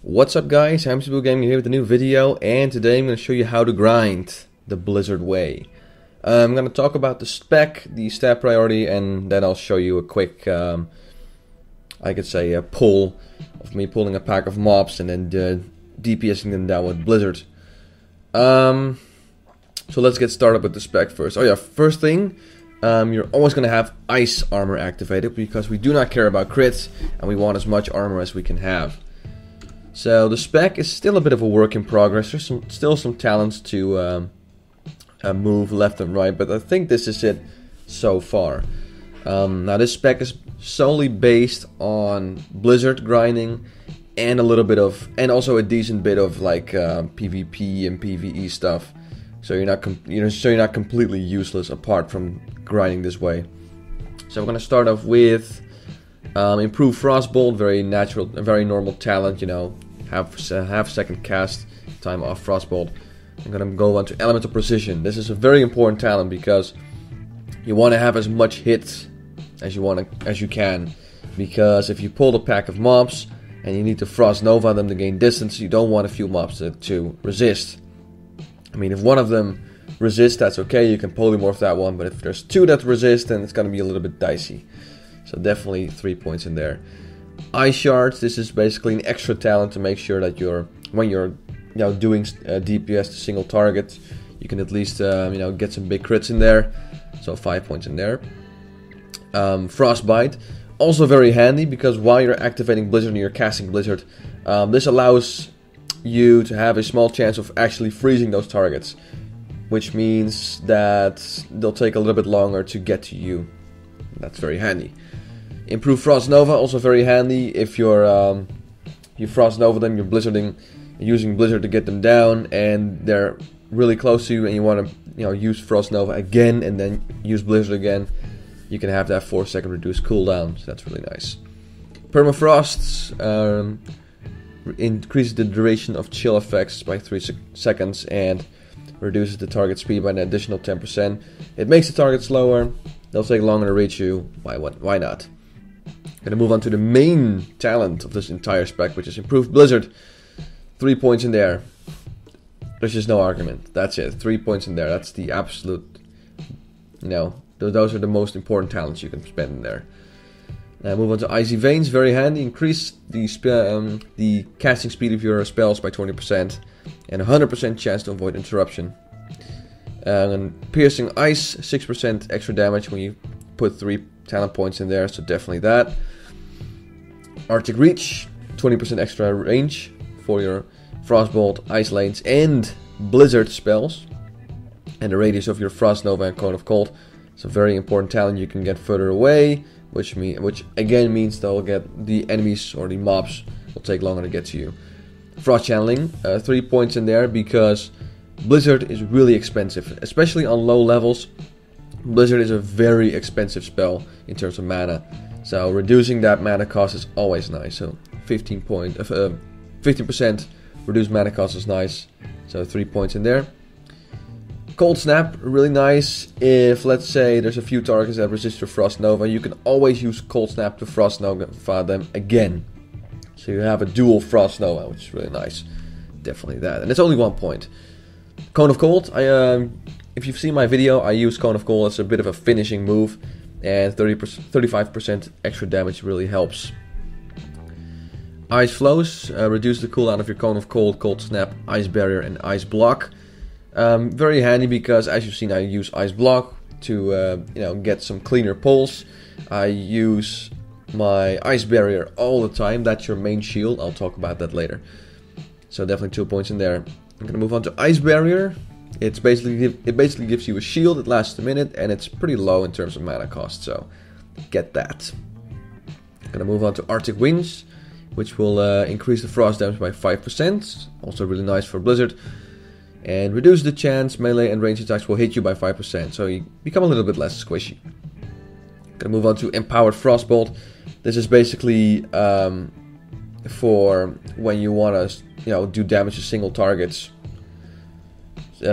What's up guys, Hamsterwheel Gaming here with a new video, and today I'm going to show you how to grind the Blizzard way. I'm going to talk about the spec, the stat priority, and then I'll show you a quick, I could say a pull of me pulling a pack of mobs and then DPSing them down with Blizzard. So let's get started with the spec first. Oh yeah, first thing, you're always going to have ice armor activated because we do not care about crits and we want as much armor as we can have. So the spec is still a bit of a work in progress. There's still some talents to move left and right, but I think this is it so far. Now this spec is solely based on Blizzard grinding and a little bit of, and also a decent bit of like PvP and PvE stuff. So you're not completely useless apart from grinding this way. So I'm gonna start off with improved Frostbolt, very natural, a very normal talent, you know, half second cast time off Frostbolt. I'm gonna go on to Elemental Precision. This is a very important talent because you want to have as much hit as you can, because if you pull a pack of mobs and you need to Frost Nova them to gain distance, you don't want a few mobs to resist. I mean, if one of them resists, that's okay, you can polymorph that one, but if there's two that resist, then it's gonna be a little bit dicey. So definitely 3 points in there. Ice Shards, this is basically an extra talent to make sure that when you're doing DPS to single target, you can at least get some big crits in there. So 5 points in there. Frostbite, also very handy because while you're activating Blizzard and you're casting Blizzard, this allows you to have a small chance of actually freezing those targets, which means that they'll take a little bit longer to get to you. That's very handy. Improved Frost Nova, also very handy if you're you Frost Nova them, you're Blizzarding, using Blizzard to get them down, and they're really close to you, and you want to use Frost Nova again and then use Blizzard again. You can have that 4-second reduced cooldown, so that's really nice. Permafrost increases the duration of chill effects by 3 seconds and reduces the target speed by an additional 10%. It makes the target slower. They'll take longer to reach you. Why not? Gonna move on to the main talent of this entire spec, which is Improved Blizzard. 3 points in there. There's just no argument. That's it. 3 points in there. That's the absolute. Those are the most important talents you can spend in there. Now move on to Icy Veins. Very handy. Increase the casting speed of your spells by 20% and 100% chance to avoid interruption. And Piercing Ice, 6% extra damage when you put 3 talent points in there, so definitely that. Arctic Reach, 20% extra range for your Frostbolt, Ice Lanes, and Blizzard spells. And the radius of your Frost Nova and Cone of Cold. It's a very important talent. You can get further away, which again means the enemies or the mobs will take longer to get to you. Frost Channeling, 3 points in there because Blizzard is really expensive, especially on low levels. Blizzard is a very expensive spell in terms of mana, so reducing that mana cost is always nice. So 15% reduced mana cost is nice, so 3 points in there. Cold Snap, really nice. If let's say there's a few targets that resist your Frost Nova, you can always use Cold Snap to Frost Nova them again. So you have a dual Frost Nova, which is really nice. Definitely that, and it's only 1 point. Cone of Cold, if you've seen my video, I use Cone of Cold as a bit of a finishing move, and 35% extra damage really helps. Ice Flows, reduce the cooldown of your Cone of Cold, Cold Snap, Ice Barrier, and Ice Block. Very handy because, as you've seen, I use Ice Block to get some cleaner pulls. I use my Ice Barrier all the time. That's your main shield. I'll talk about that later. So definitely 2 points in there. I'm gonna move on to Ice Barrier. It basically gives you a shield that lasts a minute, and it's pretty low in terms of mana cost, so get that. I'm gonna move on to Arctic Winds, which will increase the frost damage by 5%, also really nice for Blizzard, and reduce the chance melee and ranged attacks will hit you by 5%, so you become a little bit less squishy. Gonna move on to Empowered Frostbolt. This is basically for when you want to do damage to single targets.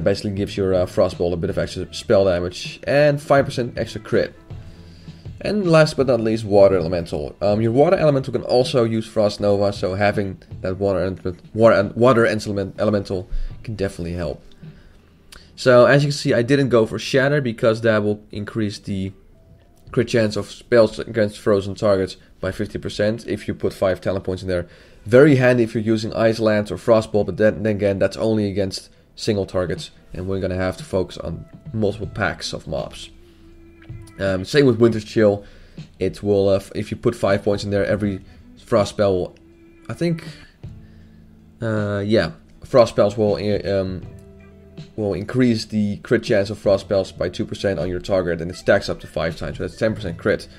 Basically gives your Frostbolt a bit of extra spell damage and 5% extra crit. And last but not least, Water Elemental. Your Water Elemental can also use Frost Nova, so having that Water Elemental can definitely help. So as you can see, I didn't go for Shatter because that will increase the crit chance of spells against frozen targets by 50% if you put 5 talent points in there. Very handy if you're using Ice Lance or Frostbolt, but then again, that's only against single targets, and we're gonna have to focus on multiple packs of mobs. Same with Winter's Chill. It will, if you put 5 points in there, every frost spell will, I think, yeah, frost spells will increase the crit chance of frost spells by 2% on your target, and it stacks up to 5 times, so that's 10% crit.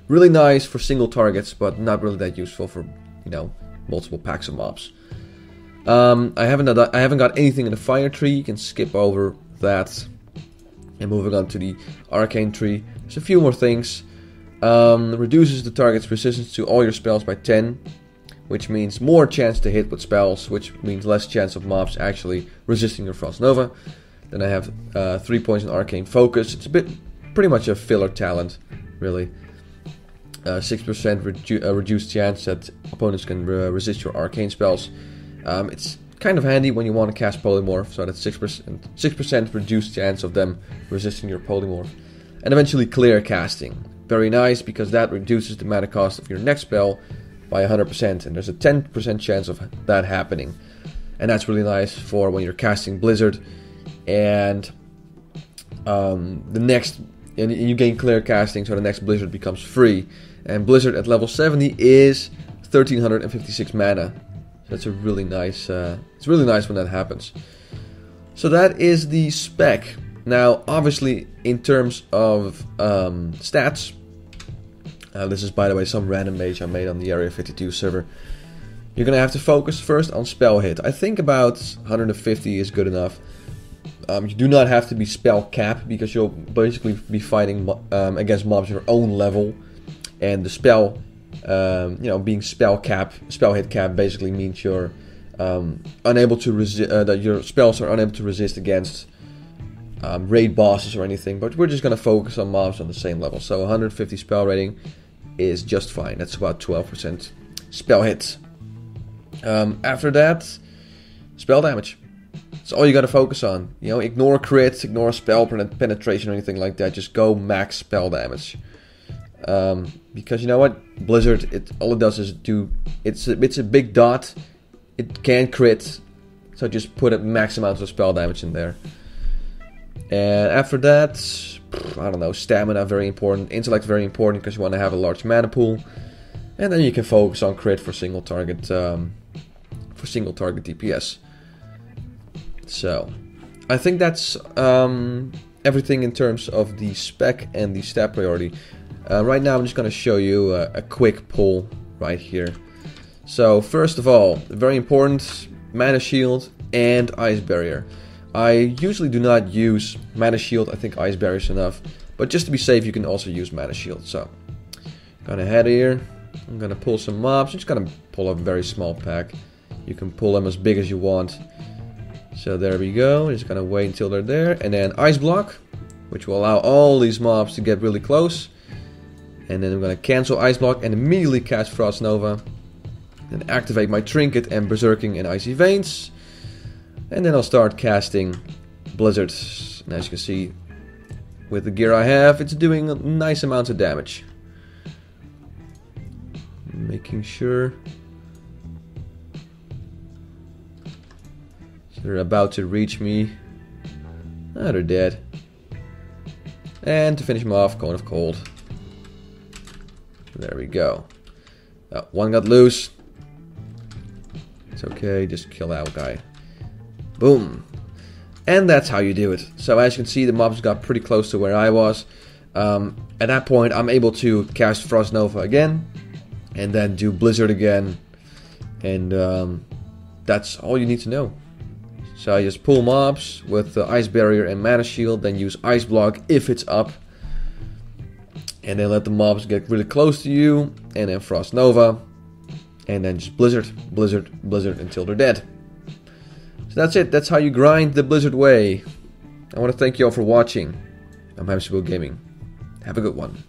Really nice for single targets, but not really that useful for, you know, multiple packs of mobs. I haven't got anything in the Fire Tree. You can skip over that. And moving on to the Arcane Tree, there's a few more things. Reduces the target's resistance to all your spells by 10, which means more chance to hit with spells, which means less chance of mobs actually resisting your Frost Nova. Then I have 3 points in Arcane Focus. It's pretty much a filler talent, really. 6% reduced chance that opponents can resist your arcane spells. It's kind of handy when you want to cast Polymorph, so that's 6% reduced chance of them resisting your Polymorph. And eventually Clear Casting. Very nice, because that reduces the mana cost of your next spell by 100%, and there's a 10% chance of that happening. And that's really nice for when you're casting Blizzard, and you gain Clear Casting, so the next Blizzard becomes free. And Blizzard at level 70 is 1356 mana. That's a really nice, it's really nice when that happens. So that is the spec. Now, obviously, in terms of stats, this is, by the way, some random mage I made on the Area 52 server. You're going to have to focus first on spell hit. I think about 150 is good enough. You do not have to be spell cap, because you'll basically be fighting against mobs your own level. And the spell, being spell hit cap basically means you're unable to resist, that your spells are unable to resist against raid bosses or anything. But we're just going to focus on mobs on the same level. So 150 spell rating is just fine. That's about 12% spell hits. After that, spell damage. That's all you got to focus on. You know, ignore crits, ignore spell penetration or anything like that. Just go max spell damage. Because you know what, Blizzard, all it does is it's a big dot. It can crit, so just put a max amount of spell damage in there. And after that, I don't know, stamina very important, intellect very important, because you want to have a large mana pool. And then you can focus on crit for single target DPS. So I think that's everything in terms of the spec and the stat priority. Right now I'm just going to show you a quick pull right here. So first of all, very important, Mana Shield and Ice Barrier. I usually do not use Mana Shield, I think Ice Barrier is enough. But just to be safe, you can also use Mana Shield. So, gonna head here, I'm gonna pull some mobs. I'm just gonna pull a very small pack. You can pull them as big as you want. So there we go, just gonna wait until they're there. And then Ice Block, which will allow all these mobs to get really close. And then I'm gonna cancel Ice Block and immediately cast Frost Nova. And activate my Trinket and Berserking and Icy Veins. And then I'll start casting Blizzard. And as you can see, with the gear I have, it's doing nice amounts of damage. Making sure. So they're about to reach me. Ah, they're dead. And to finish them off, Cone of Cold. There we go. One got loose. It's okay, just kill that guy. Boom. And that's how you do it. So as you can see, the mobs got pretty close to where I was. At that point, I'm able to cast Frost Nova again. And then do Blizzard again. And that's all you need to know. So I just pull mobs with the Ice Barrier and Mana Shield. Then use Ice Block if it's up. And then let the mobs get really close to you. And then Frost Nova. And then just Blizzard, Blizzard, Blizzard until they're dead. So that's it. That's how you grind the Blizzard way. I want to thank you all for watching. I'm Hamsterwheel Gaming. Have a good one.